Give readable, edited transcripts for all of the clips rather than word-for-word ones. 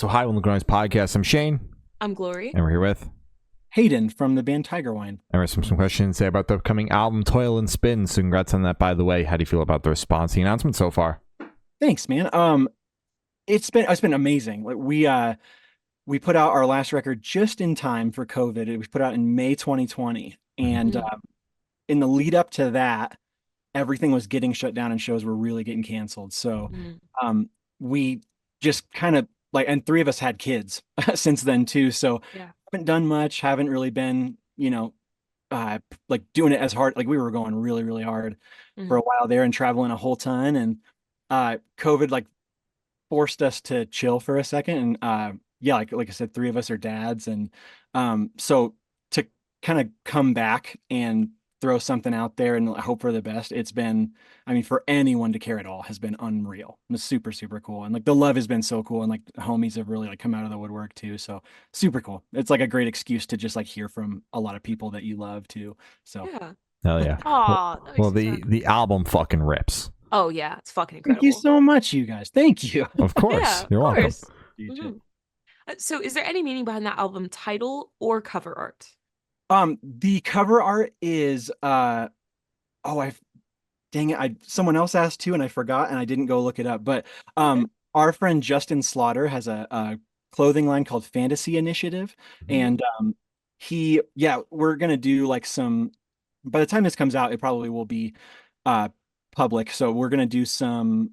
So hi, on the Grind podcast. I'm Shane, I'm Glory. and we're here with, Hayden from the band Tigerwine. and we have some questions to say about the upcoming album, Toil and Spin. So congrats on that, by the way. How do you feel about the response, the announcement so far? Thanks, man. It's been amazing. Like we put out our last record just in time for COVID. It was put out in May 2020, and in the lead up to that, everything was getting shut down and shows were really getting canceled. So Mm. we just kind of like, and three of us had kids since then too. So Yeah. haven't done much. Haven't really been, like doing it as hard. Like we were going really, really hard for a Mhm. while there and traveling a whole ton. And COVID like forced us to chill for a second. And yeah, like I said, three of us are dads. And so to kind of come back and throw something out there and hope for the best, it's been, I mean, for anyone to care at all has been unreal. It's super, super cool. And like the love has been so cool. And like the homies have really like come out of the woodwork too. So super cool. It's like a great excuse to just like hear from a lot of people that you love too. So Yeah. Hell yeah. Aw, that makes Well, me the sad. the album fucking rips. Oh yeah, it's fucking thank you incredible. so much, you guys. Thank you. Of course. Yeah, of You're welcome. course. Mhm. So is there any meaning behind that album title or cover art? The cover art is oh I dang it, I someone else asked too and I forgot and I didn't go look it up. But Okay. our friend Justin Slaughter has a clothing line called Fantasy Initiative. Mhm. And we're gonna do like some, by the time this comes out, it probably will be uh public. So we're gonna do some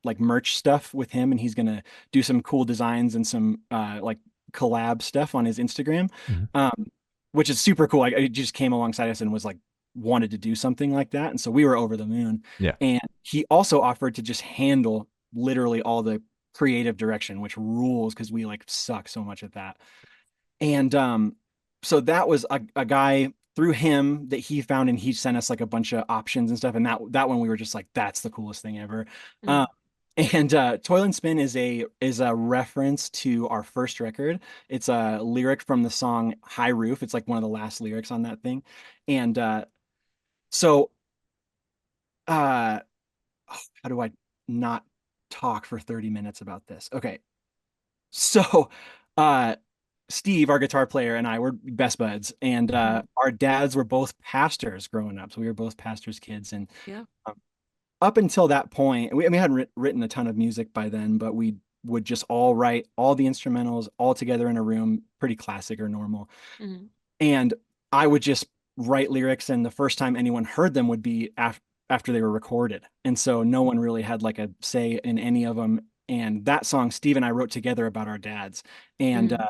like merch stuff with him, and he's gonna do some cool designs and some like collab stuff on his Instagram. Mhm. Um, which is super cool. I just came alongside us and was like wanted to do something like that. And so we were over the moon. Yeah. And he also offered to just handle literally all the creative direction, which rules because we like suck so much at that. And so that was a guy through him that he found, and he sent us like a bunch of options and stuff. And that one we were just like, that's the coolest thing ever. Um, Mhm. and Toil and Spin is a reference to our first record. It's a lyric from the song High Roof. It's like one of the last lyrics on that thing. And so uh how do I not talk for 30 minutes about this? Okay. So uh Steve, our guitar player, and I were best buds, and Mhm. our dads were both pastors growing up. So we were both pastors' kids. And Yeah. um, up until that point, we hadn't written a ton of music by then, but we would just all write all the instrumentals all together in a room, pretty classic or normal. Mhm. And I would just write lyrics, and the first time anyone heard them would be after they were recorded. And so no one really had like a say in any of them. And that song, Steve and I wrote together about our dads. And Mhm.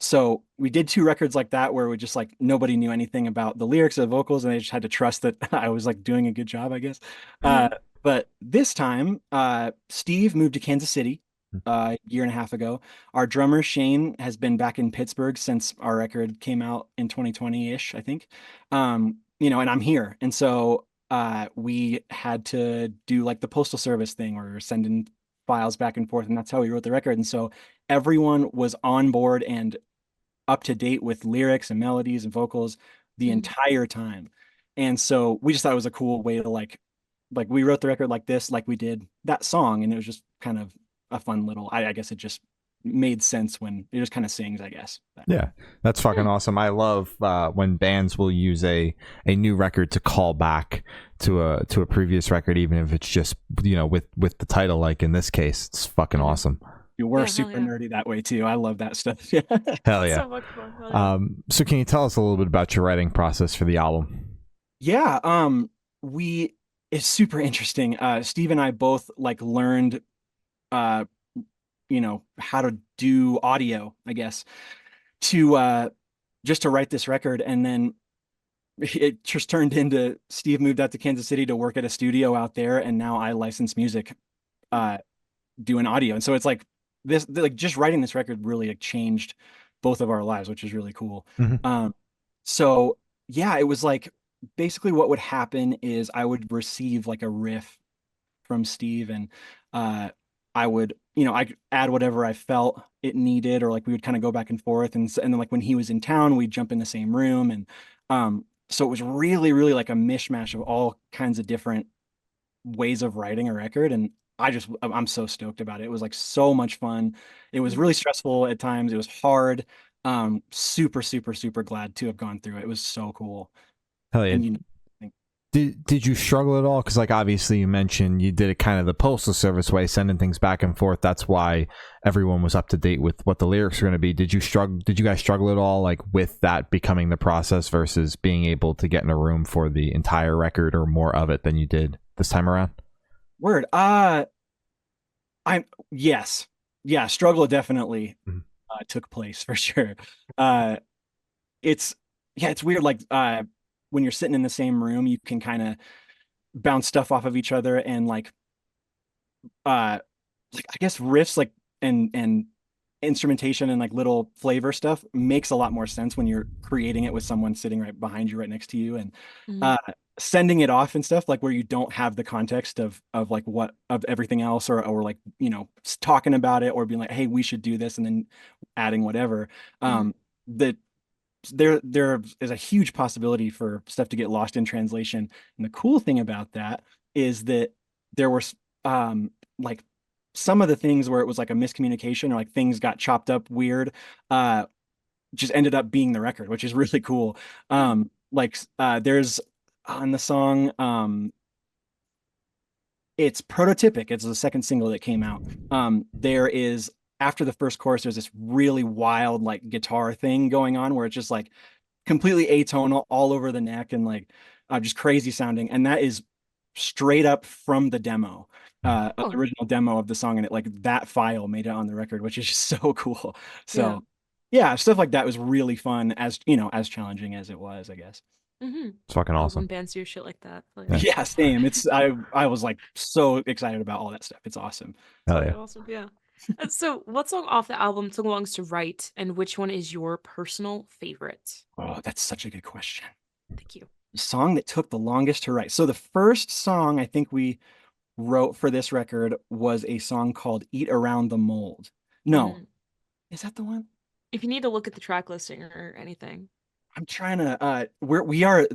so we did two records like that where we just like nobody knew anything about the lyrics or the vocals, and they just had to trust that I was like doing a good job, I guess. Uh, Mhm. but this time, Steve moved to Kansas City a year and a half ago. Our drummer Shane has been back in Pittsburgh since our record came out in 2020-ish, I think. And I'm here. And so we had to do like the postal service thing where we were sending files back and forth, and that's how we wrote the record. And so everyone was on board and up to date with lyrics and melodies and vocals the Mhm. entire time. And so we just thought it was a cool way to like we wrote the record like this, like we did that song, and it was just kind of a fun little. I guess it just made sense when it just kind of sings, I guess. But Yeah, that's fucking Yeah. awesome. I love when bands will use a new record to call back to a previous record, even if it's just with the title. Like in this case, it's fucking Mhm. awesome. we're Yeah. Hell super yeah. nerdy that way too. I love that stuff. Yeah. Hell It's yeah. so much fun. Hell yeah. So can you tell us a little bit about your writing process for the album? Yeah, we it's super interesting. Steve and I both like learned uh how to do audio, I guess, to just to write this record. And then it just turned into Steve moved out to Kansas City to work at a studio out there, and now I license music uh doing audio. And so it's like this like just writing this record really like changed both of our lives, which is really cool. Mhm. So yeah, it was like basically what would happen is I would receive like a riff from Steve, and uh I would, I could add whatever I felt it needed, or like we would kind of go back and forth. And then like when he was in town, we'd jump in the same room. And so it was really, really like a mishmash of all kinds of different ways of writing a record. And I'm so stoked about it. It was like so much fun. It was Mhm. really stressful at times. It was hard. Super, super, super glad to have gone through it. It was so cool. Hell yeah. And you know, I think- Did you struggle at all? Because like obviously you mentioned you did it kind of the postal service way, sending things back and forth. That's why everyone was up to date with what the lyrics are going to be. Did you struggle? Did you guys struggle at all, like with that becoming the process versus being able to get in a room for the entire record or more of it than you did this time around? word. I'm yes, yeah. Struggle definitely Mhm. took place for sure. Uh, it's yeah, it's weird. Like when you're sitting in the same room, you can kind of bounce stuff off of each other and uh like I guess riffs like and instrumentation and like little flavor stuff makes a lot more sense when you're creating it with someone sitting right behind you, right next to you, and Mhm. uh sending it off and stuff like where you don't have the context of like what of everything else or like talking about it or being like, hey, we should do this, and then adding whatever. Mhm. The there is a huge possibility for stuff to get lost in translation. And the cool thing about that is that there were like some of the things where it was like a miscommunication or like things got chopped up weird, uh, just ended up being the record, which is really cool. Hmm. There's on the song, it's Prototypic. It's the second single that came out. There is after the first chorus, there's this really wild like guitar thing going on where it's just like completely atonal all over the neck and like just crazy sounding. And that is straight up from the demo, of the Oh, original demo of the song. And it like that file made it on the record, which is just so cool. yeah. So yeah, stuff like that was really fun as as challenging as it was, I guess. Mm-hmm. It's fucking I love when awesome. bands do shit like that. Like, Yeah. Yeah, same. I was like so excited about all that stuff. It's awesome. it's Hell fucking yeah. awesome. Yeah. So, what song off the album took longest to write, and which one is your personal favorite? Oh, that's such a good question. Thank you. The song that took the longest to write. So the first song I think we wrote for this record was a song called Eat Around the Mold. No, Mm. is that the one? If you need to look at the track listing or anything, I'm trying to we are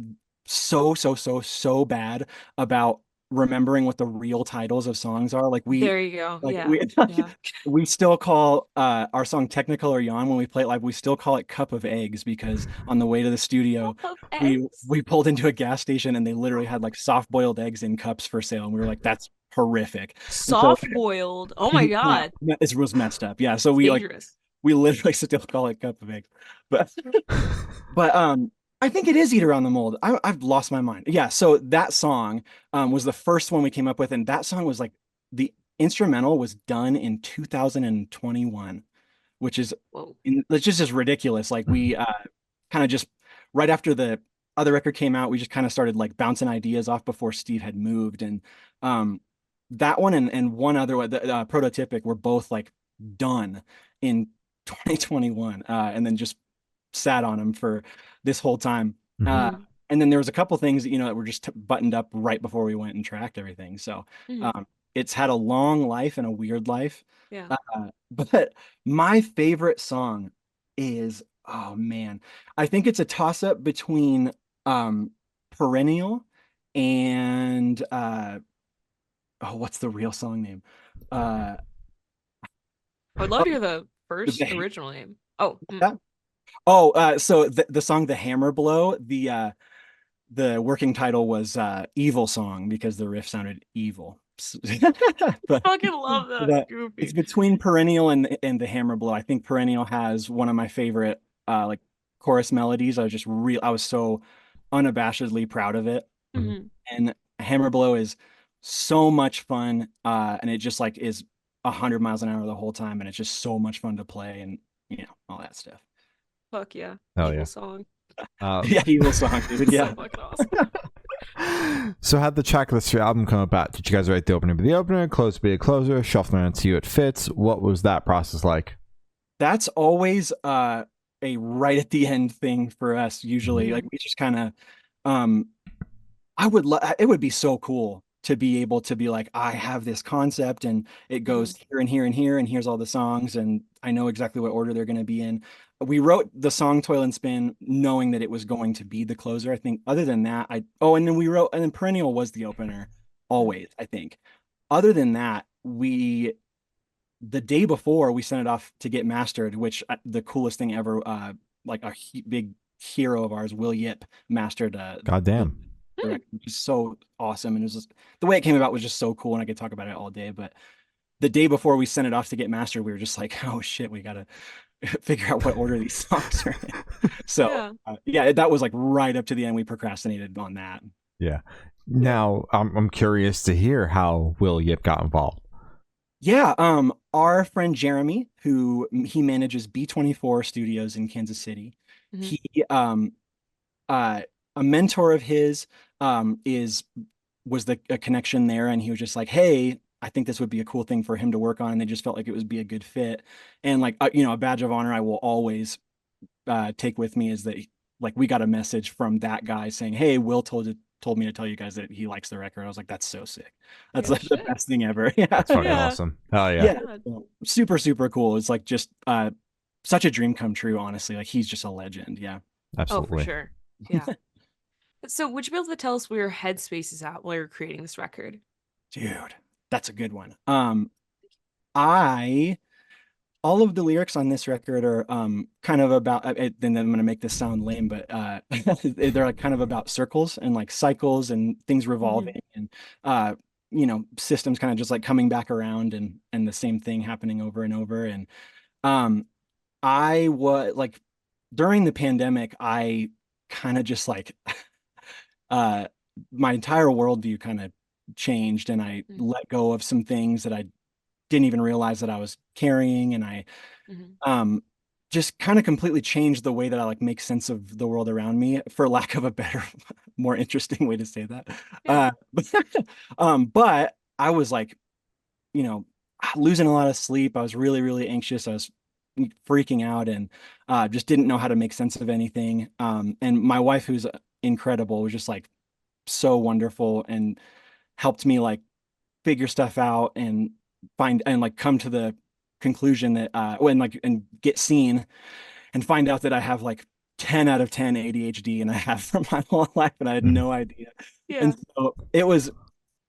so bad about remembering what the real titles of songs are. there you go. Like Yeah. we Yeah. we still call our song Technicolor Yawn when we play it live. We still call it Cup of Eggs because on the way to the studio Cup of we eggs. we pulled into a gas station and they literally had like soft boiled eggs in cups for sale and we were like that's horrific. And so Soft boiled. Oh my yeah, God. it was messed up. Yeah, so It's dangerous. we literally still call it Cup of Eggs. But but I think it is Eat Around the Mold. I've lost my mind. Yeah, so that song was the first one we came up with, and that song was like the instrumental was done in 2021, which is Whoa. it's just ridiculous. Like we kind of just right after the other record came out, we just kind of started like bouncing ideas off before Steve had moved, and um that one and one other one, the Prototypic, were both like done in 2021, and then just sat on them for this whole time. Mhm. Uh, Mm-hmm. and then there was a couple things that were just buttoned up right before we went and tracked everything. So Mm-hmm. um, it's had a long life and a weird life. Yeah. But my favorite song is, oh man, I think it's a toss up between um, Perennial and oh, what's the real song name? Uh, I would love oh, to hear the first the, original name. Oh, so the song "The Hammer Blow," the working title was Evil Song because the riff sounded evil. But fucking love that. that it's Goofy. between Perennial and the Hammer Blow. I think Perennial has one of my favorite like chorus melodies. I was so unabashedly proud of it. Hmm. And Hammer Blow is so much fun, and it just like is 100 miles an hour the whole time, and it's just so much fun to play and all that stuff. Fuck yeah. Hell Evil yeah. song. Yeah, evil song, dude. So Yeah. fucking awesome. So how'd the track list for your album come about? Did you guys write the opener be the opener, close be a closer, shuffle around to see it fits? What was that process like? That's always a right at the end thing for us usually. Like Mhm. we just kind of um it would be so cool to be able to be like, I have this concept and it Mhm. goes here and here and here, and here's all the songs, and I know exactly what order they're going to be in. We wrote the song Toil and Spin knowing that it was going to be the closer. I think other than that, and then we wrote, and then Perennial was the opener Mhm. always, I think. other than that, the day before we sent it off to get mastered, which the coolest thing ever, like a big hero of ours, Will Yip, mastered Goddamn. the record, which is so awesome. And it was just the way it came about was just so cool, and I could talk about it all day. But the day before we sent it off to get mastered, we were just like, oh shit, we gotta figure out what order these songs are in. So Yeah. yeah, that was like right up to the end. We procrastinated on that. Yeah. Now I'm curious to hear how Will Yip got involved. Yeah, our friend Jeremy, who he manages B24 Studios in Kansas City, Mhm. he a mentor of his was a connection there, and he was just like, hey, I think this would be a cool thing for him to work on, and they just felt like it would be a good fit. And like a badge of honor I will always take with me is that like we got a message from that guy saying, hey, Will told me to tell you guys that he likes the record. I was like, that's so sick. That's Oh, like the shit. best thing ever. Yeah. That's fucking Yeah. awesome. Hell yeah. Yeah. God. Super, super cool. It's like just such a dream come true, honestly. Like he's just a legend. Yeah. Oh, for Absolutely. sure. Yeah. So, would you be able to tell us where your headspace is at while you're creating this record? Dude, that's a good one. I all of the lyrics on this record are kind of about then I'm gonna make this sound lame, but they're like kind of about circles and like cycles and things revolving and uh systems kind of just like coming back around and the same thing happening over and over. And um I was like during the pandemic, I kind of just like uh my entire worldview kind of changed, and I Mm-hmm. let go of some things that I didn't even realize that I was carrying, and I Mm-hmm. um just kind of completely changed the way that I like make sense of the world around me, for lack of a better, more interesting way to say that. Yeah. But I was like, you know, losing a lot of sleep. I was really, really anxious. I was freaking out, and just didn't know how to make sense of anything. And my wife, who's incredible, was just like so wonderful and helped me like figure stuff out and find and like come to the conclusion that when like and get seen and find out that I have like 10 out of 10 ADHD, and I have for my whole life, and I had Mhm. no idea. Yeah. And so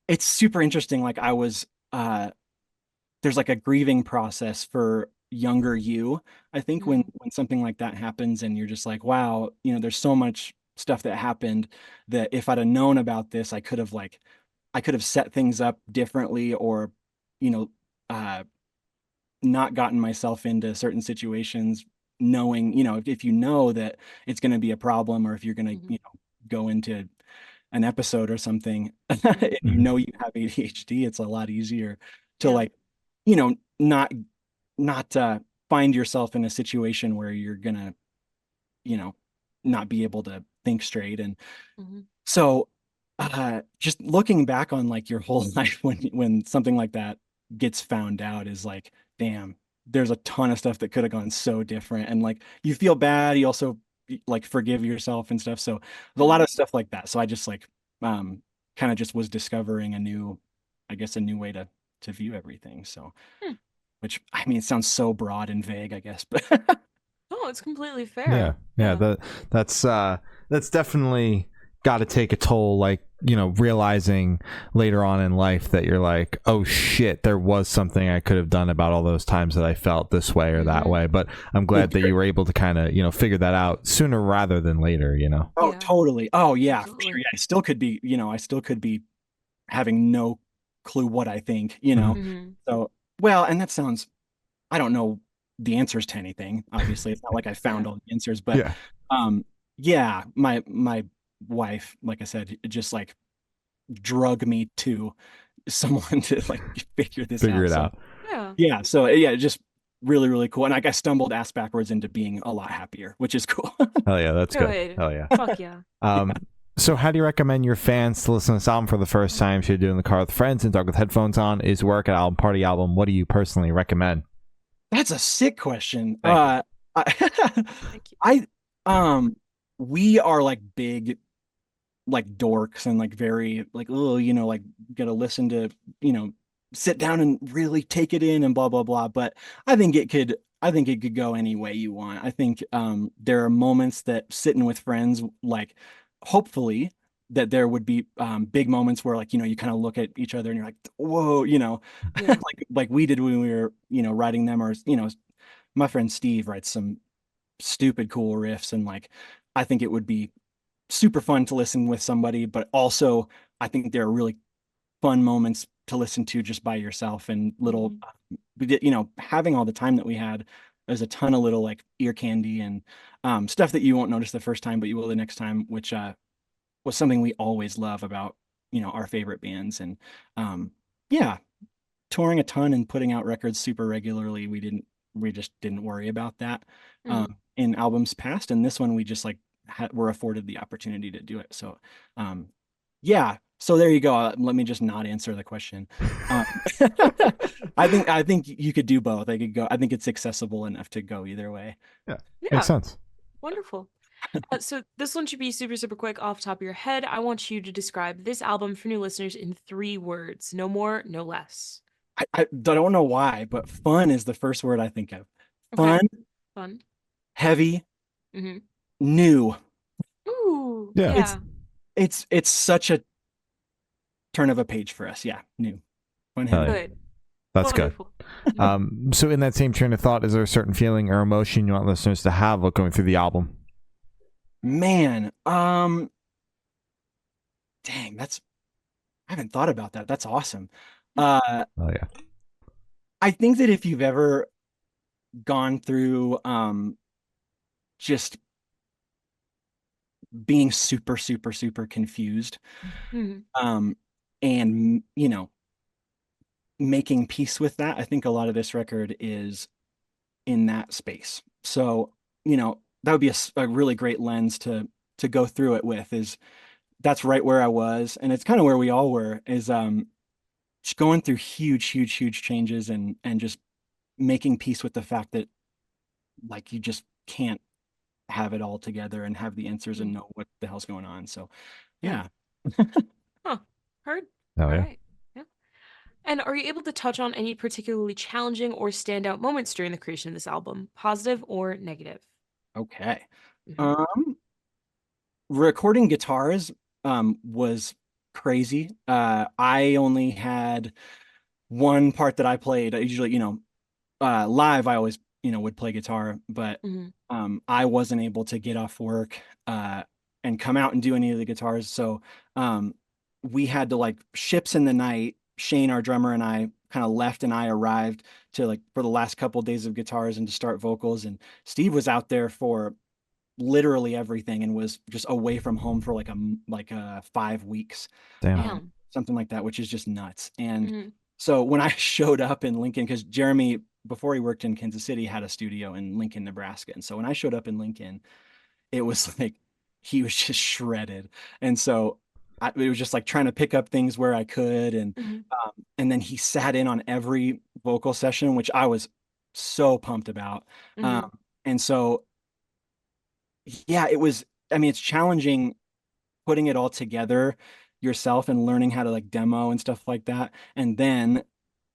it's super interesting. Like I was there's like a grieving process for younger you, I think, when Mm-hmm. something like that happens, and you're just like, wow, there's so much stuff that happened that if I'd have known about this, I could have set things up differently, or you know uh not gotten myself into certain situations, knowing, if you know that it's going to be a problem, or if you're going to, Mm-hmm. go into an episode or something, and you Mhm. know you have ADHD, it's a lot easier to Yeah. like, not find yourself in a situation where you're gonna, you know, not be able to think straight. And Mm-hmm. so just looking back on like your whole life when something like that gets found out is like, damn, there's a ton of stuff that could have gone so different. And like you feel bad, you also like forgive yourself and stuff. So there's a lot Mm-hmm. of stuff like that. So I just like kind of just was discovering I guess a new way to view everything. So Hmm. which I mean it sounds so broad and vague, I guess, but Oh, it's completely Yeah, fair. yeah. Yeah. That's definitely got to take a toll. Like, realizing later on in life that you're like, oh shit, there was something I could have done about all those times that I felt this way or that Mm-hmm. way. But I'm glad that you were able to kind of figure that out sooner rather than later. oh, Yeah. totally. Oh yeah, for sure. Absolutely. Yeah, I still could be having no clue what I think, Mhm. Mm-hmm. So, well, and that sounds, I don't know the answers to anything. Obviously, it's not like I found Yeah. all the answers, but Yeah, yeah, my wife, like I said, just like drug me to someone to like figure this figure out. it So, out. Yeah. yeah, so yeah, just really, really cool. And like I stumbled ass backwards into being a lot happier, which is cool. Hell yeah, that's good. Good. Hell yeah. Fuck yeah. So how do you recommend your fans to listen to this album for the first time? Should you do it in the car with friends and talk with headphones on? Is work an album party album? What do you personally recommend? That's a sick question. Thank you. Thank you. I we are like big like dorks and like very like, oh, like gotta listen to, you know sit down and really take it in and blah blah blah. But I think it could go any way you want. I think there are moments that sitting with friends, like hopefully that there would be big moments where like, you kind of look at each other and you're like, whoa, Yeah. like we did when we were, writing them, or, my friend Steve writes some stupid cool riffs, and like I think it would be super fun to listen with somebody, but also I think there are really fun moments to listen to just by yourself, and little we did, having all the time that we had, there's a ton of little like ear candy and stuff that you won't notice the first time but you will the next time, which was something we always love about our favorite bands. And yeah, touring a ton and putting out records super regularly, we just didn't worry about that in albums past, and this one we just like were afforded the opportunity to do it. So yeah, so there you go. Let me just not answer the question. I think you could do both. I think it's accessible enough to go either way. Yeah, Yeah. makes sense. Wonderful. So this one should be super, super quick off the top of your head. I want you to describe this album for new listeners in 3 words. No more, no less. I don't know why, but fun is the first word I think of. Okay. Fun, Fun. heavy, Mm-hmm. new. Ooh, Yeah. yeah. It's such a turn of a page for us. Yeah, new. Fun, Hell heavy. yeah. Good. That's Wonderful. good. So in that same train of thought, is there a certain feeling or emotion you want listeners to have while going through the album? Man, dang, I haven't thought about that. That's awesome. Oh yeah. I think that if you've ever gone through just being super, super, super confused, Mhm. and making peace with that, I think a lot of this record is in that space. So, that would be a really great lens to go through it with, is that's right where I was, and it's kind of where we all were, is just going through huge, huge, huge changes, and just making peace with the fact that like you just can't have it all together and have the answers and know what the hell's going on. So yeah. Huh. Heard. Oh All yeah. right. Yeah. And are you able to touch on any particularly challenging or standout moments during the creation of this album, positive or negative? Okay. Mhm. Recording guitars was crazy. I only had one part that I played. I usually, live I always, would play guitar, but Mhm. I wasn't able to get off work and come out and do any of the guitars. So we had to like ships in the night. Shane, our drummer, and I kind of left, and I arrived to like for the last couple of days of guitars and to start vocals. And Steve was out there for literally everything and was just away from home for like 5 weeks, Damn. Damn. something like that, which is just nuts. And Mhm. so when I showed up in Lincoln, because Jeremy, before he worked in Kansas City, had a studio in Lincoln, Nebraska. And so when I showed up in Lincoln, it was like he was just shredded. And so it was just like trying to pick up things where I could. Mhm. And then he sat in on every vocal session, which I was so pumped about. Mhm. And so, yeah, it was, I mean, it's challenging putting it all together yourself and learning how to like demo and stuff like that. And then,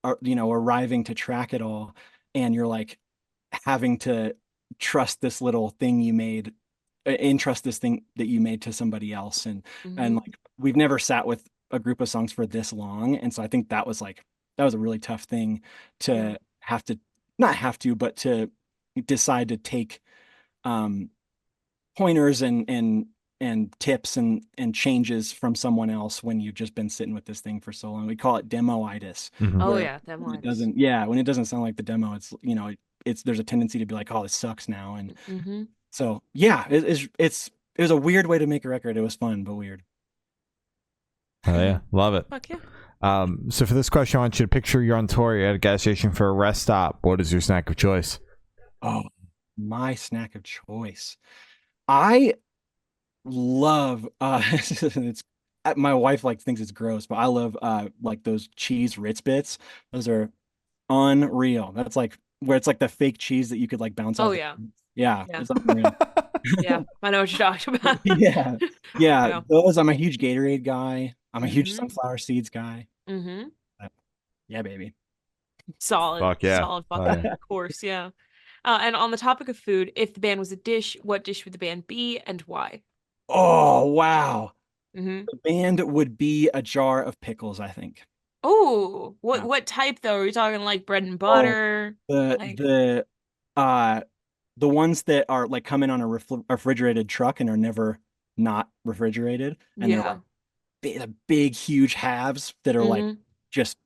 arriving to track it all. And you're like having to trust this little thing you made, entrust this thing that you made to somebody else. And Mhm. like, we've never sat with a group of songs for this long. And so I think that was a really tough thing Yeah. to have to, not have to, but to decide to take, um, pointers and tips and changes from someone else when you've just been sitting with this thing for so long. We call it demoitis, Mhm. Oh where yeah, that when it lines. doesn't, yeah, when it doesn't sound like the demo, it's there's a tendency to be like, oh, this sucks now. And Mhm. so yeah, it was a weird way to make a record. It was fun but weird. Oh yeah. Love it. Fuck yeah. So for this question, I want you to picture you're on tour, you're at a gas station for a rest stop. What is your snack of choice? Oh, my snack of choice. I love it's my wife like thinks it's gross, but I love like those cheese Ritz bits. Those are unreal. That's like where it's like the fake cheese that you could like bounce Oh off the, yeah. yeah, Yeah. it's unreal. Yeah. I know what you're talking about. Yeah. Yeah, Yeah. those, I'm a huge Gatorade guy. I'm a huge Mhm. sunflower seeds guy. Mhm. Uh, yeah, baby. Solid. Fuck yeah. Solid Oh fucking yeah. course. Yeah. And on the topic of food, if the band was a dish, what dish would the band be and why? Oh, wow. Mm-hmm. The band would be a jar of pickles, I think. Oh, Yeah. what type though? Are we talking like bread and Oh, butter? the Like, the uh the ones that are like come in on a refrigerated truck and are never not refrigerated, and they're like yeah. big huge halves that are like Mm-hmm. just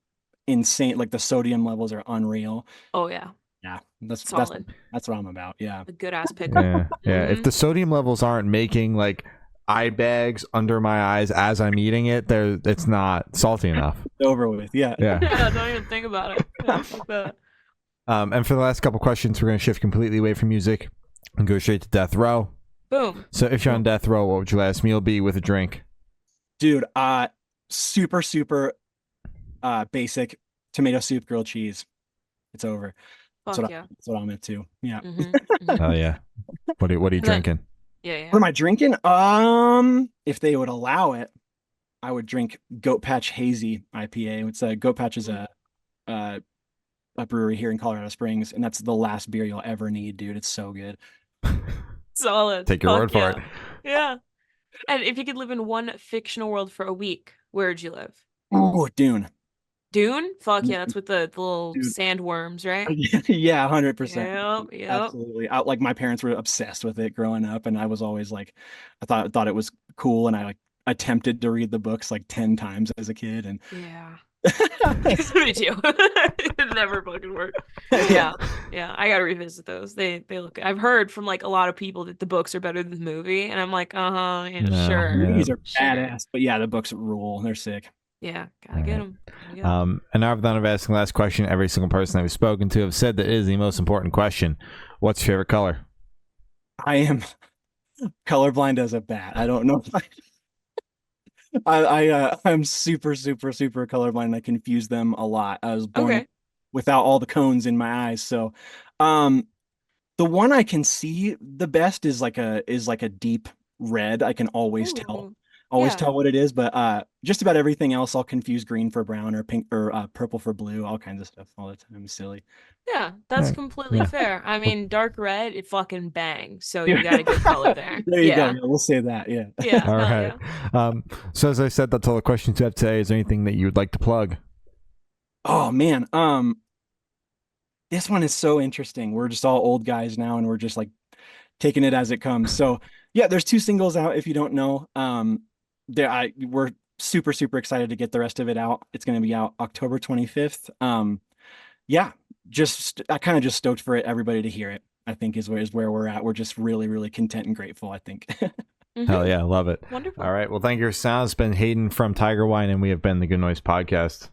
insane. Like the sodium levels are unreal. Oh yeah. Yeah, Solid. that's what I'm about. Yeah. A good ass pickle. Yeah. If Mm-hmm. the sodium levels aren't making like eye bags under my eyes as I'm eating it, it's not salty enough. Over with. Yeah. Yeah. Yeah, don't even think about it. Yeah, fuck that. And for the last couple questions, we're going to shift completely away from music and go straight to death row. Boom. So if you're on death row, what would your last meal be with a drink? Dude, super basic tomato soup, grilled cheese. It's over. Fuck yeah. That's what I'm into. Yeah. Mm-hmm. Oh yeah. What are you And then- drinking? Yeah, What am I drinking? If they would allow it, I would drink Goat Patch Hazy IPA. It's Goat Patch is a brewery here in Colorado Springs, and that's the last beer you'll ever need, dude. It's so good. Solid. Take your word Fuck for yeah. it. Yeah. And if you could live in one fictional world for a week, where would you live? Oh, Dune. Dune? Fuck yeah, that's with the little Dude. sandworms, right? Yeah, 100%. Yep. Absolutely. Like my parents were obsessed with it growing up, and I was always like, I thought it was cool, and I like attempted to read the books like 10 times as a kid, and Yeah. Me too. It never fucking worked. Yeah. Yeah. I gotta revisit those. They look. I've heard from like a lot of people that the books are better than the movie, and I'm like, yeah, No, sure. yeah. Movies are Sure. badass, but yeah, the books rule. They're sick. Yeah, gotta get them. And now I've done of asking the last question. Every single person I've spoken to have said that it is the most important question. What's your favorite color? I am colorblind as a bat. I don't know. I'm super colorblind. I confuse them a lot. I was born Okay. without all the cones in my eyes, so the one I can see the best is like a deep red. I can always Ooh, tell what it is, but just about everything else I'll confuse green for brown or pink or purple for blue, all kinds of stuff all the time. Silly. Yeah, that's Right. completely Yeah. fair. I mean, dark red, it fucking bangs. So you got a good color there. There you go. Yeah. Yeah, we'll say that. Yeah. Yeah. All hell right. yeah. So as I said, that's all the questions you have today. Is there anything that you would like to plug? Oh man. This one is so interesting. We're just all old guys now, and we're just like taking it as it comes. So yeah, there's 2 singles out if you don't know. We're super excited to get the rest of it out. It's going to be out October 25th. Yeah, I kind of just stoked for everybody to hear it. I think is where we're at. We're just really content and grateful, I think. Hell yeah, love it. Wonderful. All right. Well, thank you. It's been Hayden from Tigerwine, and we have been the Good Noise Podcast.